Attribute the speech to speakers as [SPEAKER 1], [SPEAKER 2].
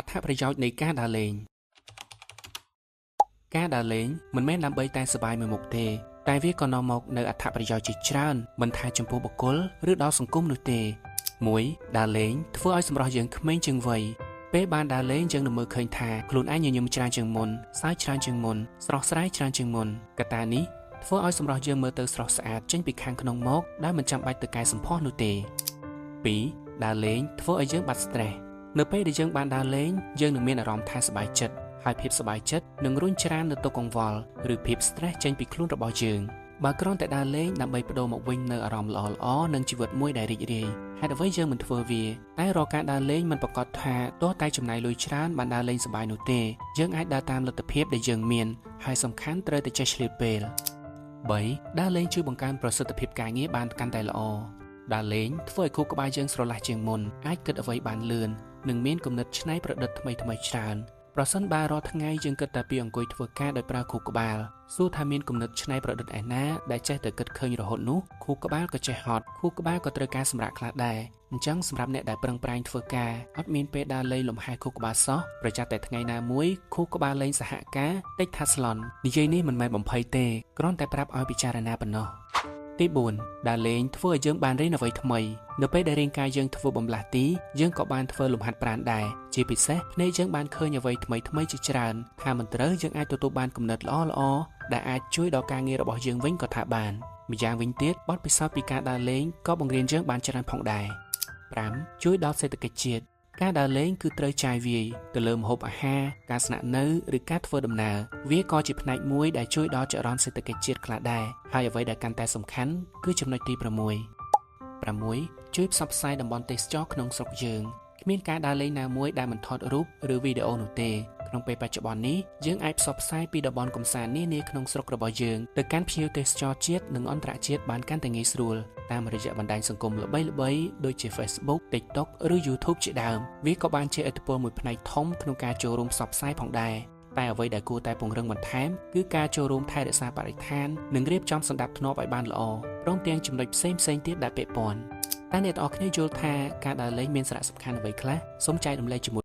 [SPEAKER 1] អត្ថប្រយោជន៍នៃការដើរលេងការដើរលេងមិនមែនដើម្បីតែសប្បាយមួយមុខទេតែវាក៏នាំមកនូវអត្ថប្រយោជន៍ជាច្រើនមិនថាចំពោះបុគ្គលឬដល់សង្គមនោះទេ 1. ដើរលេងធ្វើឲ្យសម្រស់យើងក្មេងជាងវ័យពេលបានដើរលេងយើងនឹងមើលឃើញថាខ្លួនឯងញញឹមច្រើនជាងមុនសើចច្រើនជាងមុនស្រស់ស្រាយច្រើនជាងមុនកត្តានេះធ្វើឲ្យសម្រស់យើងមើលទៅស្រស់ស្អាតចេញពីខាងក្នុងមកដែលមិនចាំបាច់ទៅកែសម្ផស្សនោះទេ 2. ដើរលេងធ្វើឲ្យយើងបាត់ stress នៅពេលដែលយើងបានដើរលេងយើងនឹងមានអារម្មណ៍ថាសប្បាយចិត្តហើយភាពសប្បាយចិត្តនឹងរុញច្រាននៅទុក្ខកង្វល់ឬភាព stress ចេញពីខ្លួនរបស់យើងបើគ្រាន់តែដើរលេងដើម្បីបដូរមកវិញនៅអារម្មណ៍ល្អៗនិងជីវិតមួយដែលរីករាយហេតុអ្វីយើងមិនធ្វើវាតែរាល់ការដើរលេងមិនប្រកាសថាទោះតែចំណាយលុយច្រើនបានដើរលេងសប្បាយនោះទេយើងអាចដើរតាមលទ្ធភាពដែលយើងមានហើយសំខាន់ត្រូវតែចេះឆ្លៀតពេល 3. ដើរលេងជួយបង្កើនប្រសិទ្ធភាពការងារបានកាន់តែល្អដើរលេងធ្វើឲ្យខួរក្បាលយើងស្រឡះជាងមុនអាចគិតអ្វីបានលឿននិងមានគំនិតច្នៃប្រឌិតថ្មីៗច្រើនប្រសិនបើរាល់ថ្ងៃយើងគិតតែពីអង្គុយធ្វើការដោយប្រើខួរក្បាលសួរថាមានគំនិតច្នៃប្រឌិតឯណាដែលចេះតែគិតឃើញរហូតនោះខួរក្បាលក៏ចេះហត់ខួរក្បាលក៏ត្រូវការសម្រាកខ្លះដែរអញ្ចឹងសម្រាប់អ្នកដែលប្រឹងប្រែងធ្វើការអត់មានពេលដើរលេងលំហែខួរក្បាលសោះប្រចាំតែថ្ងៃណាមួយខួរក្បាលលេងសហការតិចថាស្លន់និយាយនេះមិនមែនបំភ័យទេគ្រាន់តែប្រាប់ឲ្យពិចារណាប៉ុណ្ណោះទី 4 ដើរលេងធ្វើឲ្យយើងបានរៀនអ្វីថ្មីនៅពេលដែលរាងកាយយើងធ្វើបំលាស់ទីយើងក៏បានធ្វើលំហាត់ប្រាណដែរជាពិសេសភ្នែកយើងបានឃើញអ្វីថ្មីៗជាច្រើនថាមិនត្រូវយើងអាចទទួលបានគំនិតល្អៗដែលអាចជួយដល់ការងាររបស់យើងវិញក៏ថាបានម្យ៉ាងវិញទៀតបទពិសោធន៍ពីការដើរលេងក៏បង្រៀនយើងបានច្រើនផងដែរ 5. ជួយដល់សេដ្ឋកិច្ចជាតិការដើរលេងគឺត្រូវចាយវាយទៅលើម្ហូបអាហារការស្នាក់នៅឬការធ្វើដំណើរវាក៏ជាផ្នែកមួយដែលជួយដល់ចរន្តសេដ្ឋកិច្ចជាតិខ្លះដែរហើយអ្វីដែលកាន់តែសំខាន់គឺចំណុចទី 6 ជួយផ្សព្វផ្សាយតំបន់ទេសចរក្នុងស្រុកយើងគ្មានការដើរលេងណាមួយដែលមិនថតរូបឬវីដេអូនោះទេក្នុងពេលបច្ចុប្បន្ននេះយើងអាចផ្សព្វផ្សាយពីតំបន់កំសាន្តនានាក្នុងស្រុករបស់យើងទៅកាន់ភ្ញៀវទេសចរជាតិនិងអន្តរជាតិបានកាន់តែងាយស្រួលតាមរយៈបណ្ដាញសង្គមល្បីៗដូចជា Facebook, TikTok ឬ YouTube ជាដើមវាក៏បានជាឥទ្ធិពលមួយផ្នែកធំក្នុងការចូលរួមផ្សព្វផ្សាយផងដែរតែអ្វីដែលគួរតែពង្រឹងបន្ថែមគឺការចូលរួមថែរក្សាបរិស្ថាននិងរៀបចំសណ្ដាប់ធ្នាប់ឲ្យបានល្អព្រមទាំងចំណុចផ្សេងៗទៀតដែលពាក់ព័ន្ធតែអ្នកទាំងអស់គ្នាយល់ថាការដើរលេងមានសារៈសំខាន់អ្វីខ្លះសូមចែករំលែកជាមួយ